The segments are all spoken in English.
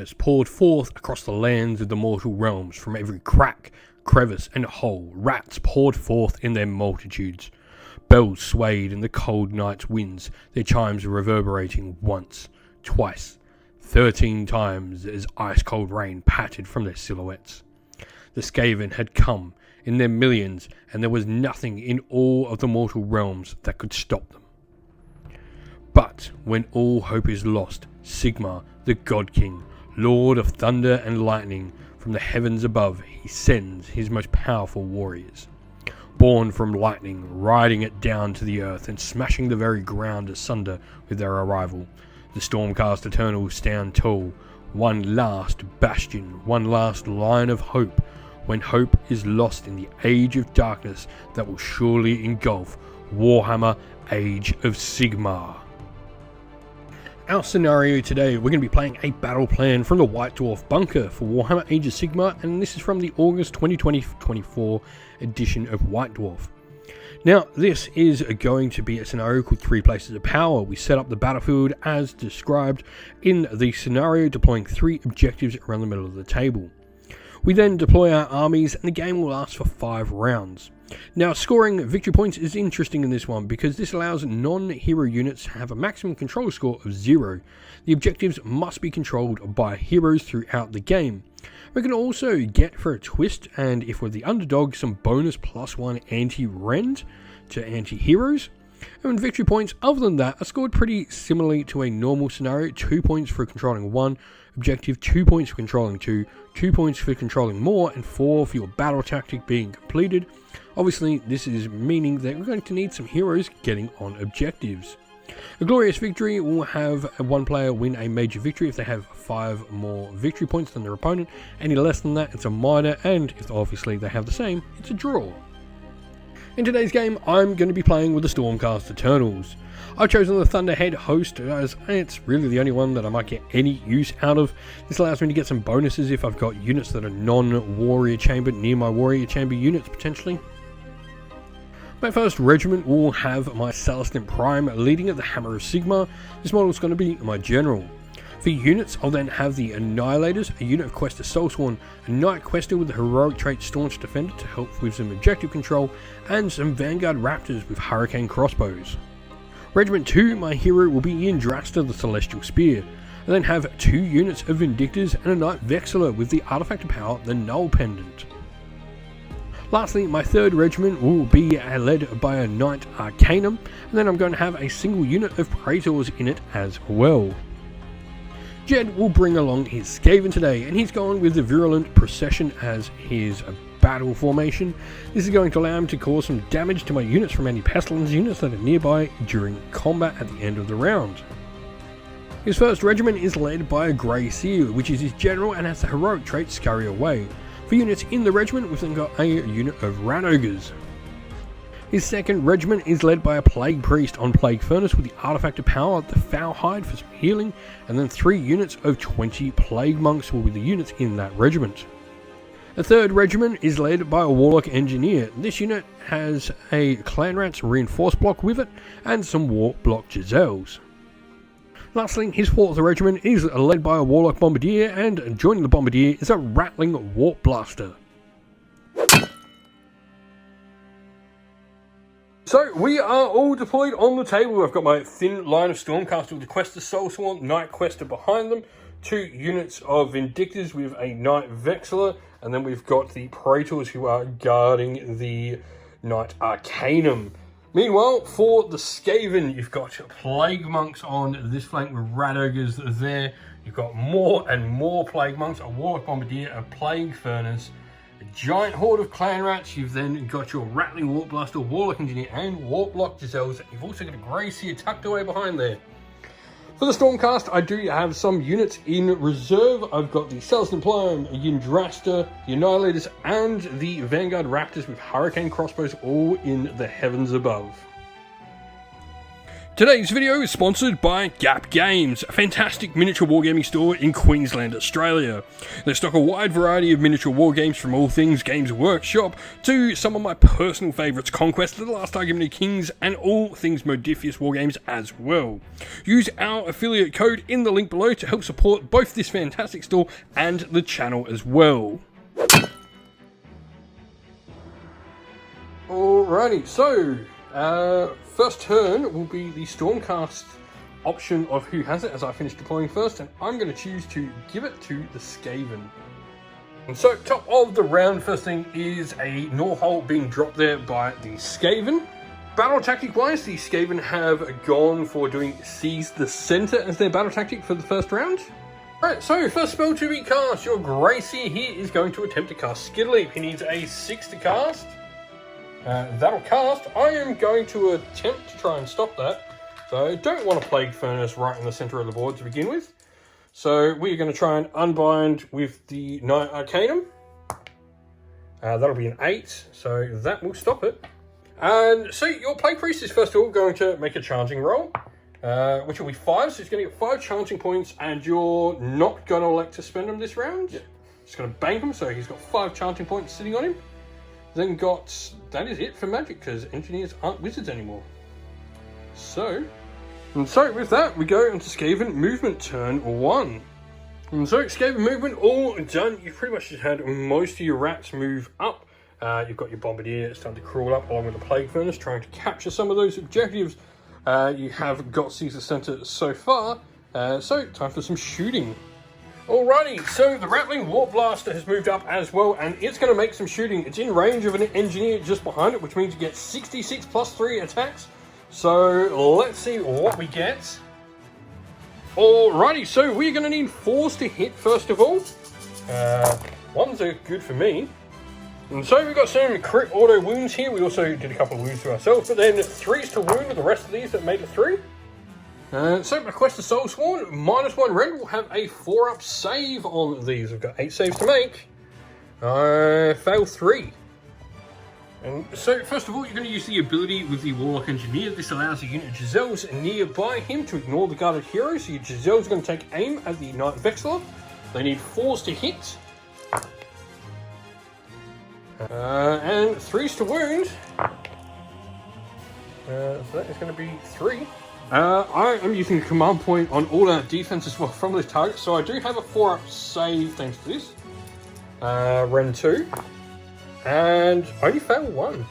darkness poured forth across the lands of the mortal realms. From every crack, crevice, and hole, rats poured forth in their multitudes. Bells swayed in the cold night's winds, their chimes reverberating once, twice, 13 times as ice-cold rain pattered from their silhouettes. The Skaven had come in their millions, and there was nothing in all of the mortal realms that could stop them. But when all hope is lost, Sigmar, the God King, Lord of thunder and lightning, from the heavens above, he sends his most powerful warriors. Born from lightning, riding it down to the earth and smashing the very ground asunder with their arrival, the Stormcast Eternals stand tall, one last bastion, one last line of hope, when hope is lost in the age of darkness that will surely engulf Warhammer Age of Sigmar. Our scenario today, we're going to be playing a battle plan from the White Dwarf Bunker for Warhammer Age of Sigmar, and this is from the August 2024 edition of White Dwarf. Now, this is going to be a scenario called 3 Places of Power. We set up the battlefield as described in the scenario, deploying 3 objectives around the middle of the table. We then deploy our armies, and the game will last for 5 rounds. Now, scoring victory points is interesting in this one because this allows non-hero units to have a maximum control score of 0. The objectives must be controlled by heroes throughout the game. We can also get, for a twist, and if we're the underdog, some bonus +1 anti-rend to anti-heroes. And victory points, other than that, are scored pretty similarly to a normal scenario. 2 points for controlling 1 objective, 2 points for controlling 2, 2 points for controlling more, and 4 for your battle tactic being completed. Obviously, this is meaning that we're going to need some heroes getting on objectives. A glorious victory will have one player win a major victory if they have 5 more victory points than their opponent. Any less than that, it's a minor, and if obviously they have the same, it's a draw. In today's game, I'm going to be playing with the Stormcast Eternals. I've chosen the Thunderhead host as it's really the only one that I might get any use out of. This allows me to get some bonuses if I've got units that are non-warrior chamber near my warrior chamber units potentially. My first regiment will have my Celestin Prime leading at the Hammer of Sigmar. This model is going to be my general. For units, I'll then have the Annihilators, a unit of Quester Soulsworn, a Knight Quester with the heroic trait Staunch Defender to help with some objective control, and some Vanguard Raptors with Hurricane Crossbows. Regiment 2, my hero will be Yndrasta the Celestial Spear. I then have 2 units of Vindictors and a Knight Vexillor with the artifact of power, the Null Pendant. Lastly, my 3rd regiment will be led by a Knight Arcanum, and then I'm going to have a single unit of Praetors in it as well. Jed will bring along his Skaven today, and he's gone with the Virulent Procession as his battle formation. This is going to allow him to cause some damage to my units from any Pestilence units that are nearby during combat at the end of the round. His first regiment is led by a Grey Seal, which is his general and has the heroic trait Scurry Away. For units in the regiment, we've then got a unit of Rat Ogres. His second regiment is led by a Plague Priest on Plague Furnace with the artifact of power, the Foulhide for some healing, and then 3 units of 20 Plague Monks will be the units in that regiment. The third regiment is led by a Warlock Engineer. This unit has a Clanrats reinforced block with it, and some Warp Block Giselles. Lastly, his 4th regiment is led by a Warlock Bombardier, and joining the Bombardier is a Rattling Warp Blaster. So, we are all deployed on the table. I've got my thin line of Stormcast with the Quester Soulsworn, Knight Quester behind them, 2 units of Vindictors with a Knight Vexillor, and then we've got the Praetors who are guarding the Knight Arcanum. Meanwhile, for the Skaven, you've got Plague Monks on this flank with Rat Ogres there. You've got more and more Plague Monks, a Warlock Bombardier, a Plague Furnace, a giant horde of Clan Rats. You've then got your Rattling Warp Blaster, Warlock Engineer, and Warp Block Giselles. You've also got a Grey Seer tucked away behind there. For the Stormcast, I do have some units in reserve. I've got the Celestin Prime, Yndrasta, the Annihilators, and the Vanguard Raptors with Hurricane Crossbows all in the heavens above. Today's video is sponsored by Gap Games, a fantastic miniature wargaming store in Queensland, Australia. They stock a wide variety of miniature wargames from all things Games Workshop to some of my personal favourites, Conquest, The Last Argument of Kings, and all things Modifius wargames as well. Use our affiliate code in the link below to help support both this fantastic store and the channel as well. Alrighty, so first turn will be the Stormcast option of who has it as I finish deploying first, and I'm going to choose to give it to the Skaven. And so top of the round, first thing is a Norhole being dropped there by the Skaven. Battle tactic wise, the Skaven have gone for doing Seize the Center as their battle tactic for the first round. Alright, so first spell to be cast, your Gracie here is going to attempt to cast Skid Leap. He needs a 6 to cast. That'll cast. I am going to attempt to try and stop that. So I don't want a Plague Furnace right in the center of the board to begin with. So we're going to try and unbind with the Knight Arcanum. That'll be an 8, so that will stop it. And so your Plague Priest is first of all going to make a charging roll, which will be 5, so he's going to get 5 charging points, and you're not going to elect to spend them this round. Yeah. Just going to bank them, so he's got 5 charging points sitting on him. Then that is it for magic, because engineers aren't wizards anymore. So with that, we go into Skaven movement turn 1. And so Skaven movement all done. You've pretty much just had most of your rats move up. You've got your Bombardier starting to crawl up along with the Plague Furnace, trying to capture some of those objectives. You have got Caesar Center so far, so time for some shooting. Alrighty, so the Rattling Warp Blaster has moved up as well, and it's going to make some shooting. It's in range of an Engineer just behind it, which means you get 66 plus 3 attacks. So let's see what we get. Alrighty, so we're going to need 4s to hit first of all. 1s are good for me. And so we've got some crit auto wounds here. We also did a couple of wounds to ourselves, but then 3s to wound the rest of these that made it 3. So Request of Soulsworn, -1 red, will have a 4-up save on these. We've got 8 saves to make. Fail 3. And so first of all, you're going to use the ability with the Warlock Engineer. This allows a unit of Giselles nearby him to ignore the guarded hero. So your Giselles are going to take aim at the Knight Vexillor. They need 4s to hit. And 3s to wound. So that is going to be 3. I am using the command point on all our defense as well from this target, so I do have a 4-up save thanks to this. Ren 2. And only fail 1.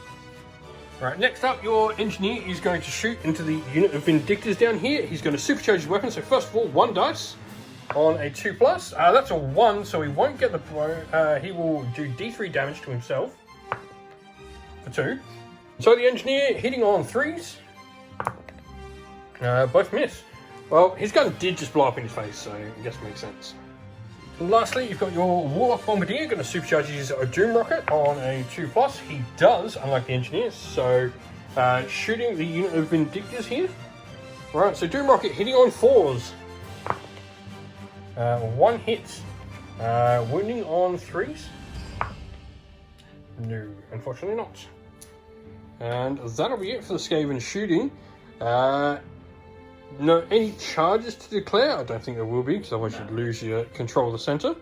Alright, next up, your Engineer is going to shoot into the unit of Vindictors down here. He's going to supercharge his weapon, so first of all, 1 dice on a 2+. That's a 1, so he won't get the blow. He will do D3 damage to himself for 2. So the Engineer hitting on 3s. Both miss. Well, his gun did just blow up in his face, so I guess it makes sense. And lastly, you've got your Warlock Bombardier going to supercharge his Doom Rocket on a 2+. He does, unlike the Engineers, so shooting the unit of Vindictors here. Right, so Doom Rocket hitting on 4s. 1 hit. Wounding on 3s. No, unfortunately not. And that'll be it for the Skaven shooting. No, any charges to declare? I don't think there will be, because otherwise you'd lose your control of the center.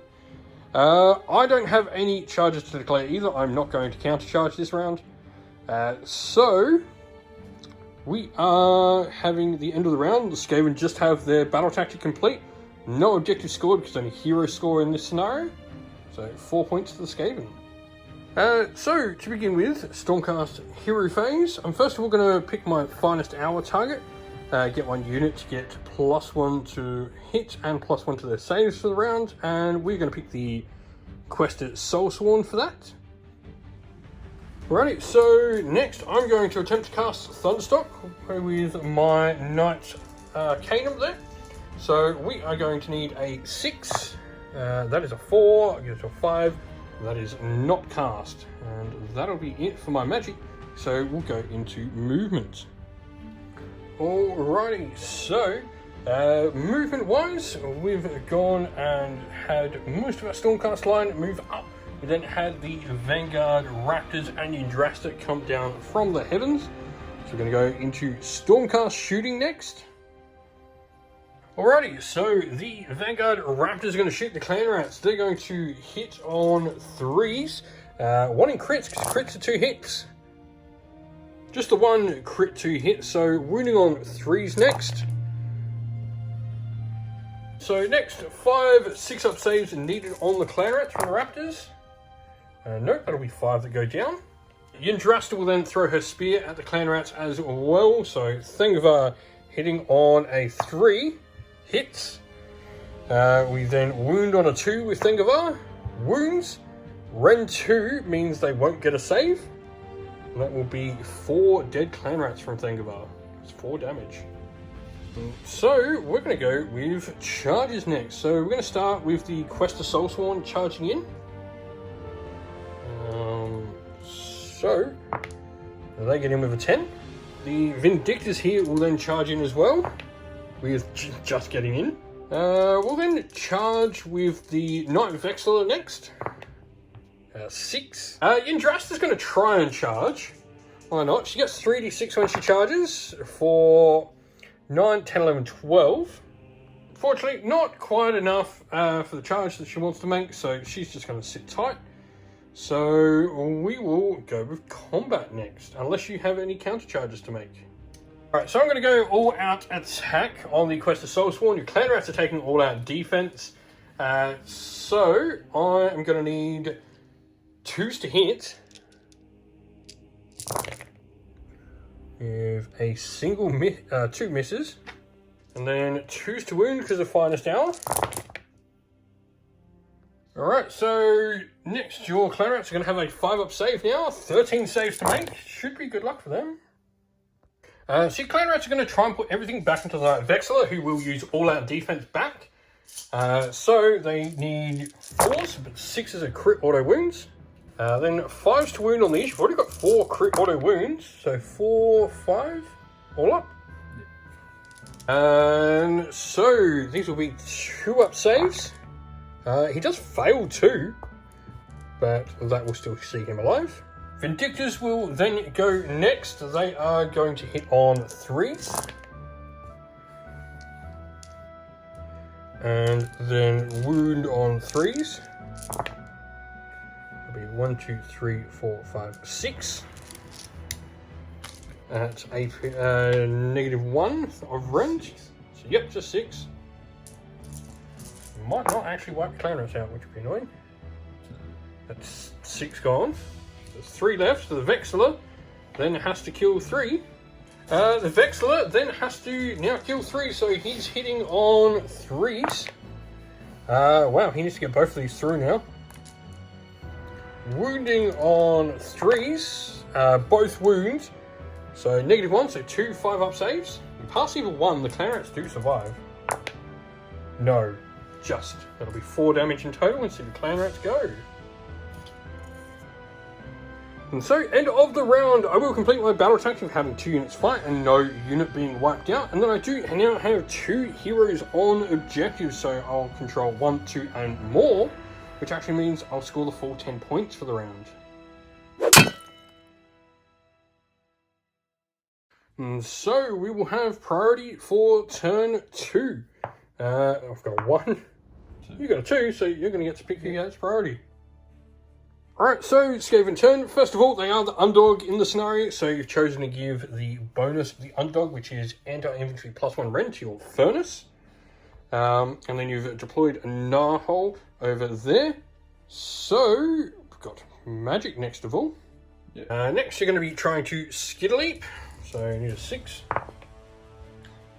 I don't have any charges to declare either. I'm not going to countercharge this round. So we are having the end of the round. The Skaven just have their battle tactic complete. No objective scored, because only hero score in this scenario. So 4 points to the Skaven. So to begin with, Stormcast hero phase. I'm first of all going to pick my finest hour target. Get 1 unit to get +1 to hit and +1 to their saves for the round, and we're going to pick the Quested Soulsworn for that. Alrighty, so next I'm going to attempt to cast Thunderstock with my Knight Arcanum there. So we are going to need a 6, that is a 4, I get it to a 5, that is not cast, and that'll be it for my magic, so we'll go into movement. Alrighty, so movement wise, we've gone and had most of our Stormcast line move up. We then had the Vanguard Raptors and Yndrasta come down from the heavens. So we're going to go into Stormcast shooting next. Alrighty, so the Vanguard Raptors are going to shoot the Clan Rats. They're going to hit on 3s. One in crits, because crits are 2 hits. Just the one crit 2 hit, so wounding on 3s next. So next, 5 6-up saves needed on the Clan Rats from the Raptors. Nope, that'll be 5 that go down. Yndrasta will then throw her spear at the Clan Rats as well. So Thingvar hitting on a 3 hits. We then wound on a 2 with Thingvar. Wounds. Ren 2 means they won't get a save. And that will be 4 dead Clan Rats from Thingvar. It's 4 damage. So we're going to go with charges next. So we're going to start with the Quest of Soulsworn charging in. So they get in with a 10. The Vindictors here will then charge in as well, with just getting in. We'll then charge with the Knight Vexilla next. 6. Yndrasta's going to try and charge. Why not? She gets 3d6 when she charges for 9, 10, 11, 12. Fortunately, not quite enough for the charge that she wants to make, so she's just going to sit tight. So we will go with combat next, unless you have any counter charges to make. Alright, so I'm going to go all out attack on the Quest of Soulsworn. Your Clan Rats are taking all out defense. So I am going to need 2s to hit. With a single 2 misses. And then 2s to wound because of Finest Hour. Alright, so next your Clan Rats are going to have a 5-up save now. 13 saves to make. Should be good luck for them. So your Clan Rats are going to try and put everything back into the Knight Vexilla, who will use all-out defense back. So they need 4s, but 6s are crit auto wounds. Then 5s to wound on these. You've already got 4 crit auto wounds, so 4, 5, all up. And so these will be 2-up saves. He does fail 2, but that will still see him alive. Vindictors will then go next. They are going to hit on 3s. And then wound on 3s. It'll be 1, 2, 3, 4, 5, 6. That's a -1 of rend. So yep, just 6. Might not actually wipe the Clan Rats out, which would be annoying. That's 6 gone. There's 3 left, so the Vexilla then has to kill 3. The Vexilla then has to now kill 3, so he's hitting on 3s. Wow, he needs to get both of these through now. Wounding on 3s, both wounds. So -1, so 2 5-up saves. You pass either one, the Clan Rats do survive. No, just. That'll be 4 damage in total, and see the Clan Rats go. And so, end of the round, I will complete my battle attack of having 2 units fight and no unit being wiped out. And then I do now have 2 heroes on objectives, so I'll control 1, 2, and more, which actually means I'll score the full 10 points for the round. And so, we will have priority for turn 2. I've got 1. You got a 2, so you're going to get to pick who gets priority. Alright, so Skaven turn. First of all, they are the underdog in the scenario, so you've chosen to give the bonus of the underdog, which is anti-inventory +1 rend to your furnace. And then you've deployed a Narhole over there. So, we've got magic next of all. Yeah. Next, you're going to be trying to Skitterleap. So, you need a 6.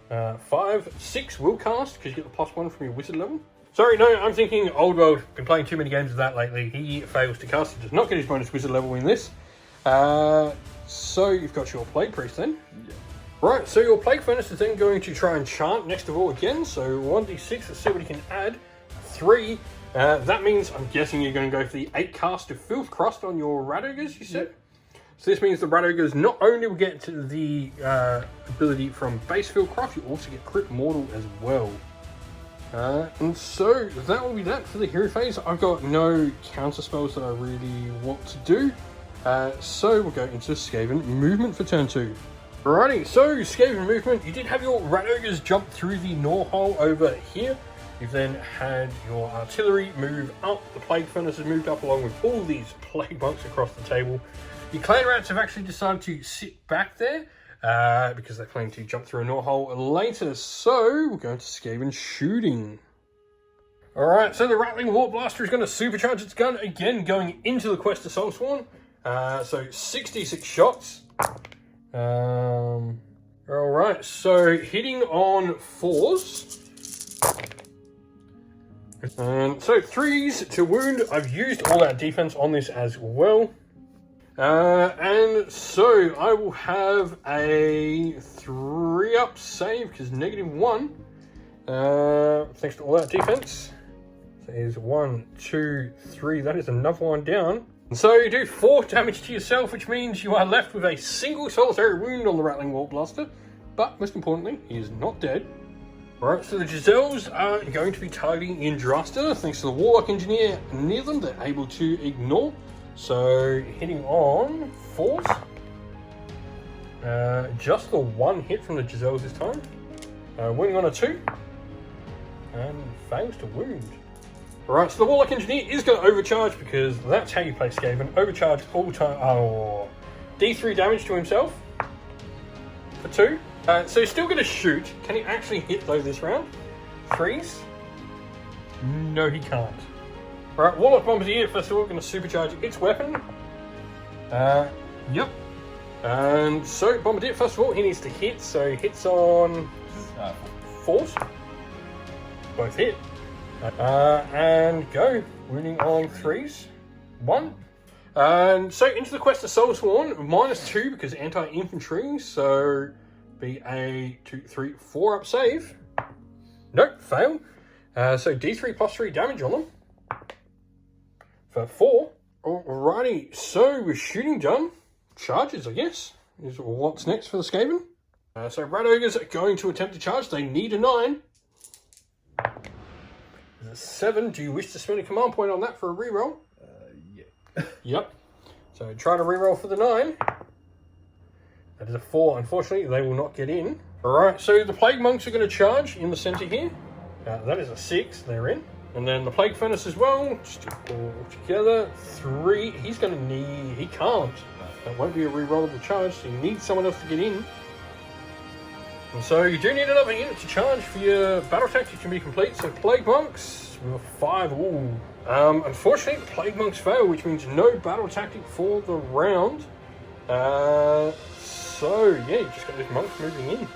5, 6 will cast, because you get the +1 from your wizard level. Sorry, no, I'm thinking Old World. Been playing too many games of that lately. He fails to cast. He does not get his bonus wizard level in this. So you've got your Plague Priest then. Yeah. Right, so your Plague Furnace is then going to try and chant next of all again. So 1d6, let's see what he can add. 3. That means, I'm guessing you're going to go for the 8 cast of Filth Crust on your Rat Ogres, you said? Yeah. So this means the Rat Ogres not only will get the ability from base Filth Crust, you also get Crit Mortal as well. And so that will be that for the hero phase. I've got no counter spells that I really want to do. So we'll go into Skaven movement for turn 2. Alrighty, so Skaven movement. You did have your rat ogres jump through the gnaw hole over here. You've then had your artillery move up. The plague furnace has moved up along with all these plague monks across the table. The clan rats have actually decided to sit back there because they're planning to jump through a gnaw hole later. So we're going to Skaven shooting. Alright, so the Rattling Warp Blaster is going to supercharge its gun again, going into the Quest of Soulsworn. So 66 shots. Alright, so hitting on 4s. And so 3s to wound. I've used all that defense on this as well. And so I will have a 3-up save because -1. Thanks to all that defense. So here's 1, 2, 3. That is another one down. And so you do 4 damage to yourself, which means you are left with a single solitary wound on the Rattling Warp Blaster. But most importantly, he is not dead. Alright, so the Giselles are going to be targeting Indrasta. Thanks to the Warlock Engineer near them, they're able to ignore. So hitting on 4s. Just the 1 hit from the Giselles this time. Wounding on a 2. And fails to wound. Alright, so the Warlock Engineer is going to overcharge because that's how you play Skaven. Overcharge all time. Oh, D3 damage to himself for 2. So he's still going to shoot. Can he actually hit though this round? 3s? No, he can't. Alright, Warlock Bombardier, first of all, going to supercharge its weapon. Yep. And so Bombardier, first of all, he needs to hit. So he hits on 4s. Both hit. And go. Wounding on 3s. 1. And so into the Quest of Soulsworn, -2 because anti-infantry. So be a 2, 3, 4-up save. Nope, fail. So D3 plus 3 damage on them. For 4. Alrighty, so with shooting done, charges, I guess, is what's next for the Skaven. So Rat Ogres are going to attempt to charge. They need a 9. There's a 7. Do you wish to spend a command point on that for a reroll? Yeah. Yep. So try to reroll for the 9. That is a 4. Unfortunately, they will not get in. Alright, so the Plague Monks are going to charge in the center here. That is a 6. They're in. And then the Plague Furnace as well. Just all together. 3. He's going to need... He can't. That won't be a rerollable charge, so you need someone else to get in. And so you do need another unit to charge for your battle tactic to be complete. So Plague Monks with a 5. Ooh. Unfortunately, the Plague Monks fail, which means no battle tactic for the round. So yeah, you just got these monks moving in.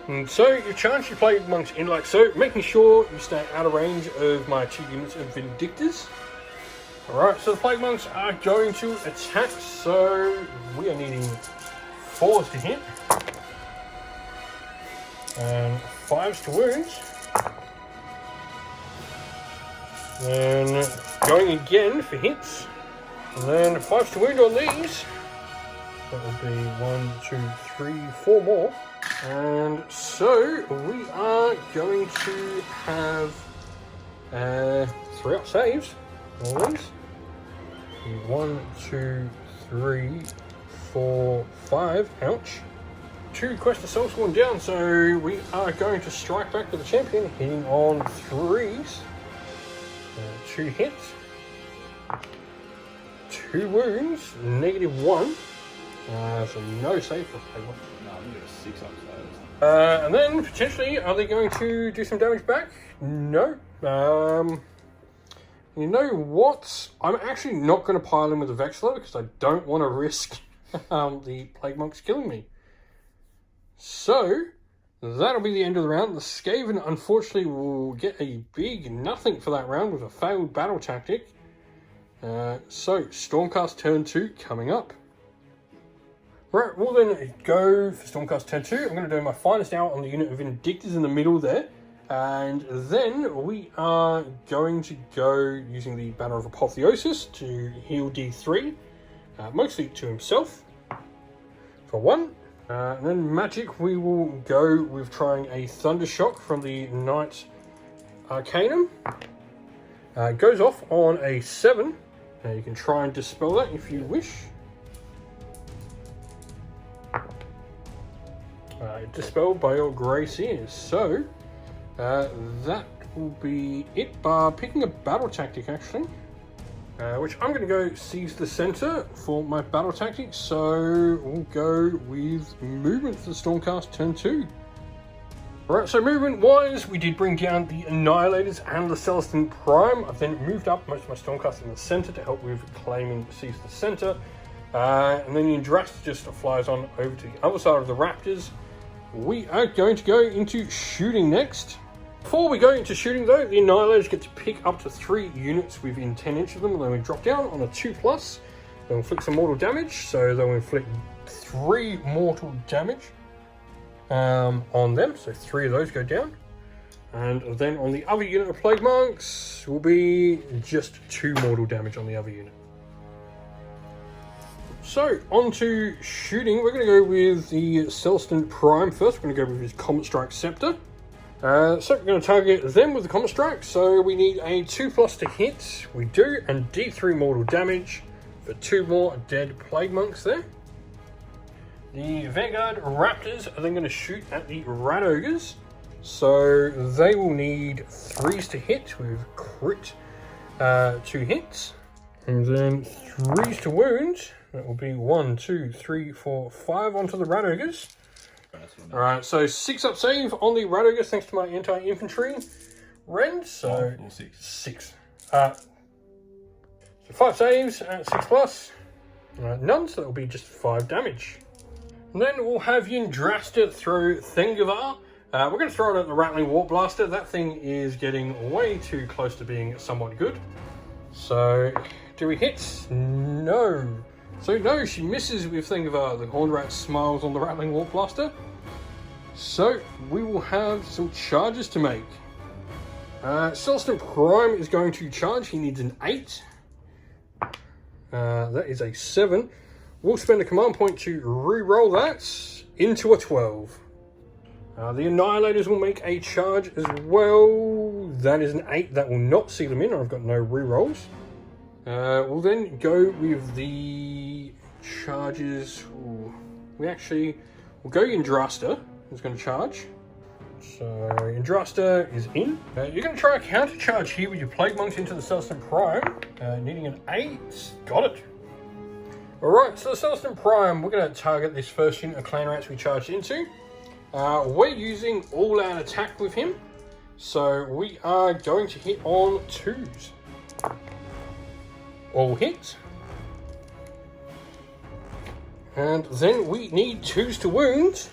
And so you charge your Plague Monks in like so, making sure you stay out of range of my 2 units of Vindictors. Alright, so the Plague Monks are going to attack, so we are needing 4s to hit. And 5s to wound. Then going again for hits. And then 5s to wound on these. That will be 1, 2, 3, 4 more. And so we are going to have 3-up saves. All these. 1, 2, 3, 4, 5. Ouch. 2 Quest of Soulsworn down, so we are going to strike back with the champion, hitting on 3s. 2 hits. 2 wounds. -1. So no save for Plague Monk. No, I'm going to get a 6-up save. And then potentially, are they going to do some damage back? No. You know what? I'm actually not going to pile in with the Vexler because I don't want to risk the Plague Monks killing me. So, that'll be the end of the round. The Skaven, unfortunately, will get a big nothing for that round with a failed battle tactic. So, Stormcast turn 2 coming up. Right, we'll then go for Stormcast turn 2. I'm going to do my finest hour on the unit of Vindictors in the middle there. And then we are going to go using the Banner of Apotheosis to heal D3. Mostly to himself. For 1. And then magic, we will go with trying a Thunder Shock from the Knight Arcanum. Goes off on a 7. You can try and dispel that if you wish. dispelled by your grace ears. So that will be it, bar picking a battle tactic actually, which I'm going to go seize the center for my battle tactic. So we'll go with movement for the Stormcast turn 2. Alright, so movement wise, we did bring down the Annihilators and the Celestin Prime. I've then moved up most of my Stormcast in the center to help with claiming seize the center. And then the Indrasta just flies on over to the other side of the Raptors. We are going to go into shooting next. Before we go into shooting though, the Annihilators get to pick up to 3 units within 10 inches of them, and then we drop down on a 2+. They'll inflict some mortal damage, so they'll inflict 3 mortal damage on them, so 3 of those go down. And then on the other unit of Plague Monks will be just 2 mortal damage on the other unit. So, on to shooting. We're going to go with the Celestin Prime first. We're going to go with his Comet Strike Scepter. So we're going to target them with the Comet Strike. So we need a 2+ to hit. We do, and D3 mortal damage for 2 more dead Plague Monks there. The Vanguard Raptors are then going to shoot at the Rat Ogres. So they will need 3s to hit with crit 2 hits. And then 3s to wound. That will be 1, 2, 3, 4, 5 onto the Rat Ogres. Alright, so 6 up save on the Rat Ogres thanks to my anti-infantry rend. So 6. So 5 saves at 6+. None, so that will be just 5 damage. And then we'll have Yndrasta throw Thengavar. We're going to throw it at the Rattling Warp Blaster. That thing is getting way too close to being somewhat good. So, do we hit? No. So no, she misses with Thengavar. The Horned Rat smiles on the Rattling Warp Blaster. So, we will have some charges to make. Celestin Prime is going to charge. He needs an 8. That is a 7. We'll spend a command point to re-roll that into a 12. The Annihilators will make a charge as well. That is an 8. That will not see them in. I've got no re-rolls. We'll then go with the charges. We'll go Yndrasta, who's going to charge. So Yndrasta is in. You're going to try a counter charge here with your Plague Monks into the Celestin Prime, needing an 8. Got it. Alright, so the Celestin Prime, we're going to target this first unit of Clan Rats we charged into. We're using all-out attack with him, so we are going to hit on 2s. All hit. And then we need 2s to wound.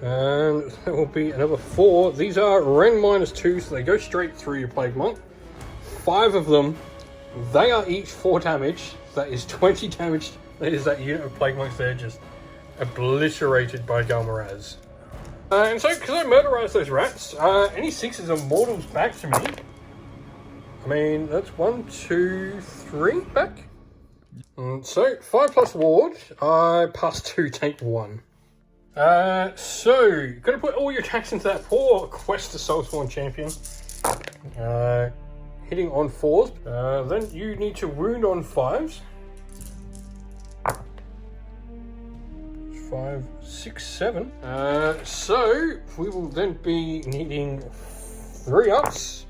And that will be another 4. These are Ren -2, so they go straight through your Plague Monk. 5 of them, they are each 4 damage. That is 20 damage. That is that unit of Plague Monks there just obliterated by Galmaraz. And so, because I murderized those rats, any 6s are mortals back to me. I mean, that's 1, 2, 3 back. So, 5+ ward, I pass 2, take 1. So, gotta put all your attacks into that poor Quest to Soulsworn champion. Hitting on 4s. Then you need to wound on 5s. 5, 6, 7. So, we will then be needing 3 ups.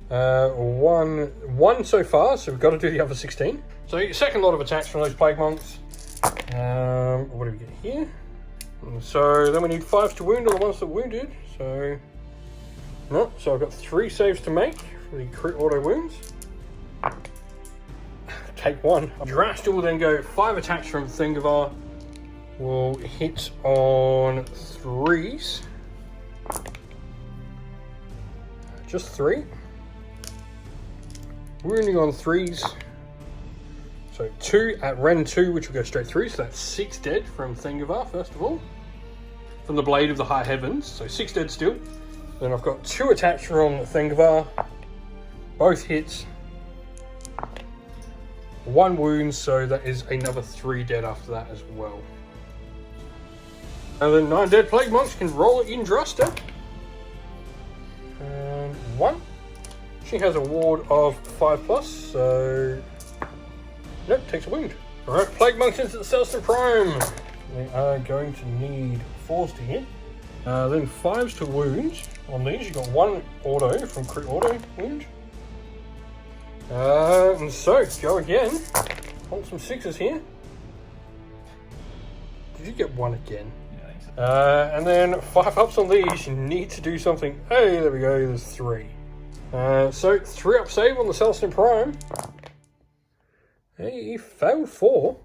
1 so far, so we've got to do the other 16. So your second lot of attacks from those Plague Monks. What do we get here? So then we need 5s to wound on the ones that wounded. So I've got 3 saves to make for the crit auto wounds. Take 1. Yndrasta will then go 5 attacks from Thengavar. Will hit on 3s. Just 3. Wounding on 3s. So 2 at Ren 2, which will go straight through. So that's 6 dead from Thengavar, first of all. From the Blade of the High Heavens. So 6 dead still. Then I've got 2 attacks from Thengavar. Both hits. 1 wound, so that is another 3 dead after that as well. And then 9 dead Plague Monks can roll it in Yndrasta. And 1. She has a ward of 5+, so nope, takes a wound. Alright, Plague Monks into the Celestin Prime. They are going to need 4s to hit. Then 5s to wound. On these, you got 1 auto from crit auto wound. And so, go again. Want some 6s here. Did you get 1 again? Yeah, I think so. And then 5 ups on these, you need to do something. Hey, there we go, there's 3. So 3 up save on the Celestin Prime. Hey, he failed 4.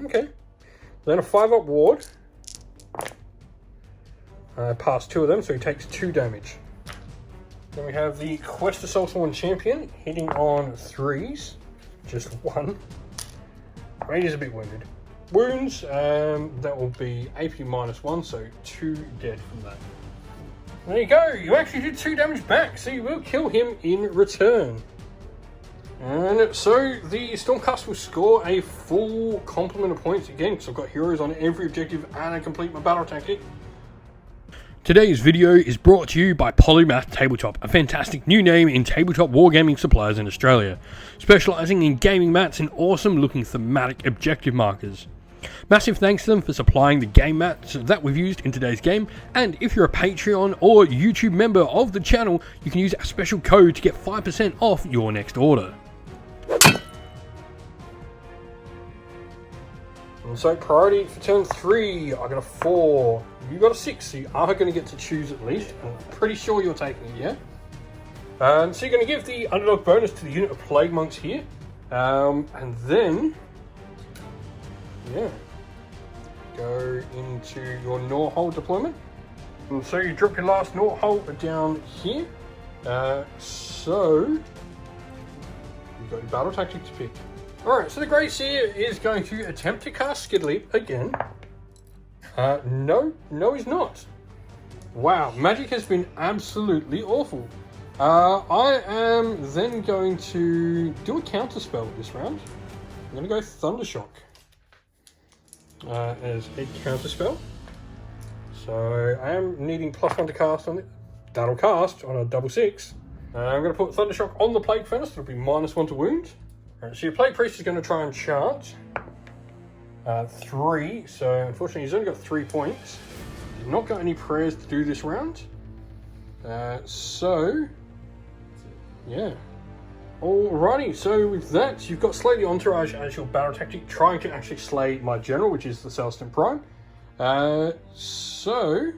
Okay. Then a 5 up ward. Passed 2 of them, so he takes 2 damage. Then we have the Quest Assault on Champion, hitting on 3s. Just 1. Range is a bit wounded. Wounds, that will be AP -1, so 2 dead from that. There you go, you actually did 2 damage back, so you will kill him in return. And so the Stormcast will score a full complement of points again, because I've got heroes on every objective and I complete my battle tactic. Today's video is brought to you by Polymath Tabletop, a fantastic new name in tabletop wargaming suppliers in Australia, specialising in gaming mats and awesome looking thematic objective markers. Massive thanks to them for supplying the game mats that we've used in today's game, and if you're a Patreon or YouTube member of the channel, you can use a special code to get 5% off your next order. And so priority for turn 3, I got a 4, you got a 6, so you are going to get to choose at least. I'm pretty sure you're taking it, yeah? So you're going to give the underdog bonus to the unit of Plague Monks here, and then, yeah, go into your Norhold deployment. And so you drop your last Norhold down here, so you've got your battle tactic to pick. Alright, so the Grey Seer is going to attempt to cast Skid Leap again. No, he's not. Wow, magic has been absolutely awful. I am then going to do a counter spell this round. I'm going to go Thundershock as a counter spell. So I am needing +1 to cast on it. That'll cast on a double 6. I'm going to put Thundershock on the Plague Furnace. It'll be -1 to wound. Alright, so your Plague Priest is going to try and chant 3, so unfortunately he's only got 3 points. He's not got any prayers to do this round. So, yeah. Alrighty, so with that, you've got Slay the Entourage as your battle tactic, trying to actually slay my general, which is the Celestin Prime. So,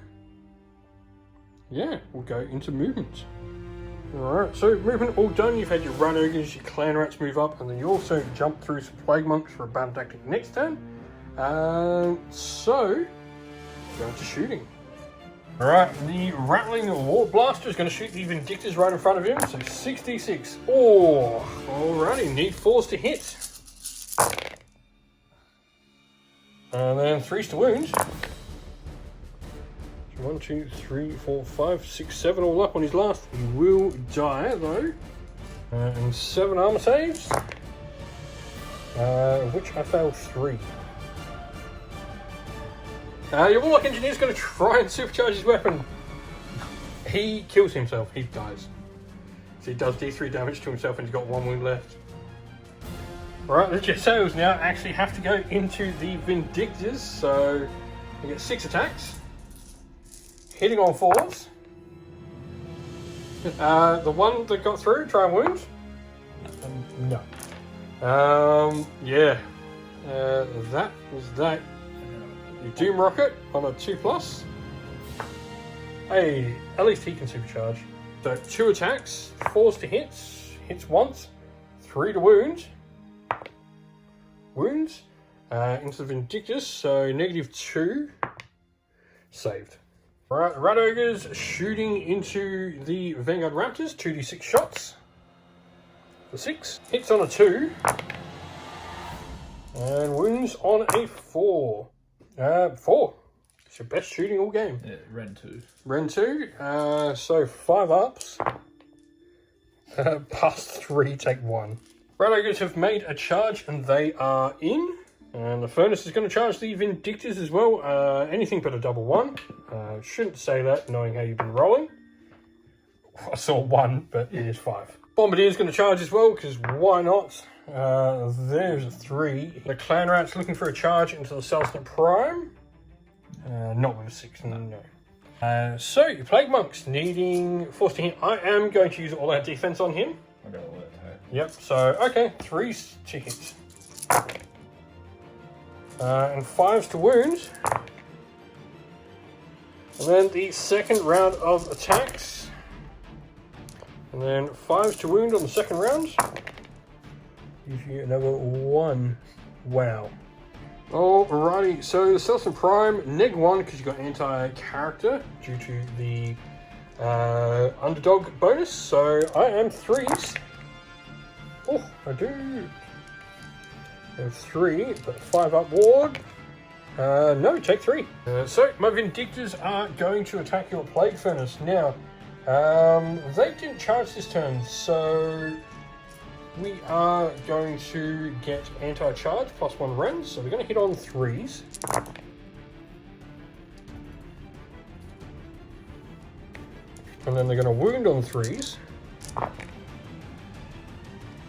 yeah, we'll go into movement. Alright, so movement all done. You've had your Run Ogres, your Clan Rats move up, and then you also jump through some Plague Monks for a battle tactic next turn. So, go into shooting. Alright, the Rattling War Blaster is going to shoot the Vindictors right in front of him, so 66. Oh, alrighty, need 4s to hit. And then 3s to wound. 1, 2, 3, 4, 5, 6, 7 all up on his last. He will die though. And 7 armor saves, which I failed 3. Your Warlock Engineer is going to try and supercharge his weapon. He kills himself, he dies. So he does D3 damage to himself and he's got 1 wound left. Alright, the Jet now actually have to go into the Vindictors, so they get 6 attacks. Hitting on 4s. The one that got through, try and wound. No. Yeah. That was that. You Doom Rocket on a 2+. Hey, at least he can supercharge. So 2 attacks, 4s to hit. Hits once. 3 to wound. Wounds. Into the Vindictus, so -2. Saved. Right, Rat Ogres shooting into the Vanguard Raptors, 2d6 shots. For 6. Hits on a 2. And wounds on a 4. 4. It's your best shooting all game. Yeah, Ren 2. Ren 2. So 5 ups. Past 3, take 1. Rat Ogres have made a charge and they are in. And the Furnace is going to charge the Vindictors as well. Anything but a double 1. Shouldn't say that, knowing how you've been rolling. I saw 1, but it is 5. Bombardier is going to charge as well, because why not? There's a 3. The Clan Rat's looking for a charge into the Celestin Prime. Not with a 6, no. So, your Plague Monks needing force to hit. I am going to use all our defense on him. I'll go all that too. Yep, so, okay, 3s to hit. And 5s to wound. And then the second round of attacks. And then 5s to wound on the second round. Give you another 1. Wow. Alrighty, so the Celestial Prime, -1 because you got anti-character due to the underdog bonus. So I am 3s. Oh, I do have 3, but 5 up ward. No, take 3. So my Vindictors are going to attack your Plague Furnace. Now, they didn't charge this turn, so we are going to get anti-charge +1 rends. So we're going to hit on 3s. And then they're going to wound on 3s.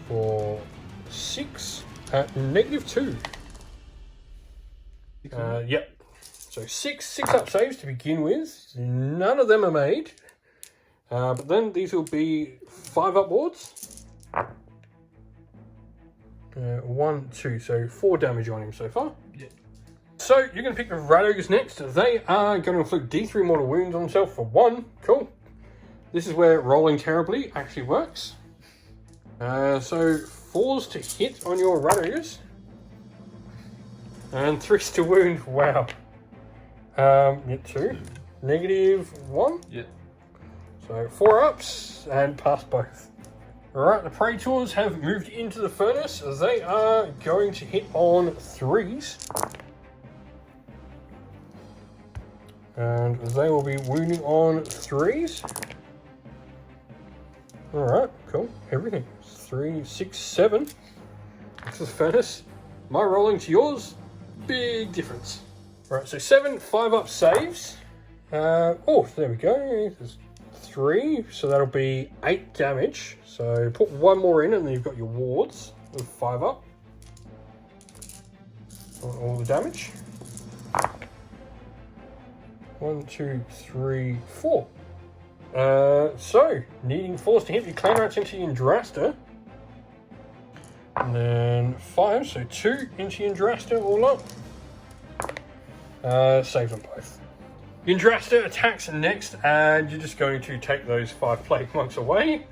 For 6 at -2. Yep. So 6 up saves to begin with. None of them are made. But then these will be 5 upwards. 1, 2, so 4 damage on him so far. Yeah. So you're going to pick the Rados next. They are going to inflict D3 mortal wounds on themselves for 1. Cool. This is where rolling terribly actually works. So 4s to hit on your Rados. And 3s to wound. Wow. Get 2. -1. Yeah. So 4 ups and pass both. Alright, the Praetors have moved into the furnace. They are going to hit on 3s. And they will be wounding on 3s. Alright, cool. Everything. 3, 6, 7. This is the furnace. My rolling to yours, big difference. Alright, so 7 5-up saves. Oh, there we go. There's 3, so that'll be 8 damage. So put 1 more in and then you've got your wards with 5 up. On all the damage. 1, 2, 3, 4. So, needing force to hit, you clan rats into Yndrasta. And then 5, so 2 into Yndrasta all up. Save them both. Yndrasta attacks next, and you're just going to take those 5 Plague Monks away.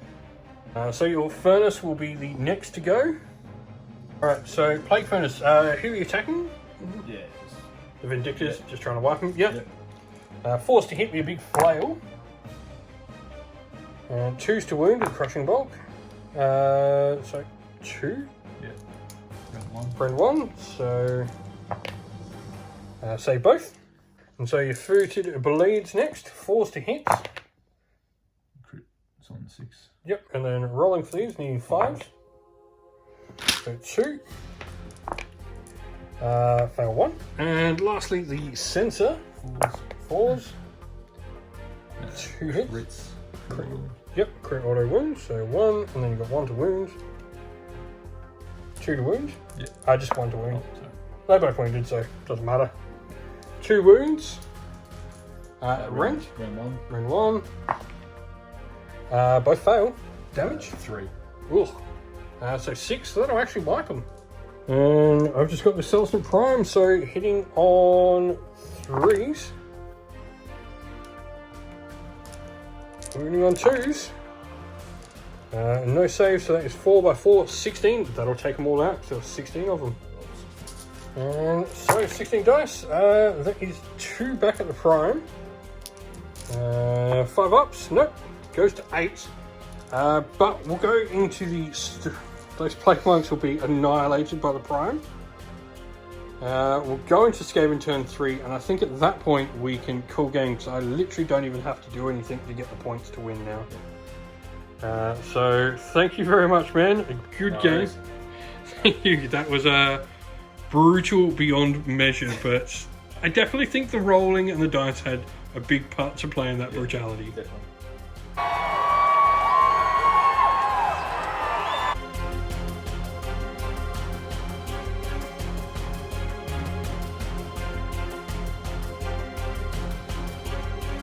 So your Furnace will be the next to go. Alright, so Plague Furnace, who are you attacking? Yes. The Vindictors, just trying to wipe them. Yep. Force to hit with a big flail. And 2s to wound with Crushing Bulk. So 2. Yeah. Friend 1. So save both. And so your Fruited Bleeds next. Force to hit. Crit. It's on 6. Yep, and then rolling for these, needing 5s. So 2. Fail 1. And lastly, the Sensor. 4s. 2 hits. Crits. Crit. Yep, crit auto wound. So 1, and then you've got 1 to wound. 2 to wound. Yeah. Just 1 to wound. Oh, sorry. They both wounded, so it doesn't matter. 2 wounds. Rend. Rend 1. Both fail. Damage. 3. Ugh. So 6, so that'll actually wipe them. And I've just got the Celestial Prime, so hitting on 3s. Wounding on 2s. No save, so that is 4 by 4, 16. That'll take them all out, so 16 of them. And so 16 dice. That is 2 back at the Prime. 5 ups. Nope. Goes to 8. But we'll go into the... those Plague Monks will be annihilated by the Prime. We'll go into Skaven turn 3, and I think at that point we can call game, because I literally don't even have to do anything to get the points to win now. So thank you very much, man. A good game. Thank you. That was brutal beyond measure, but I definitely think the rolling and the dice had a big part to play in that brutality. Definitely.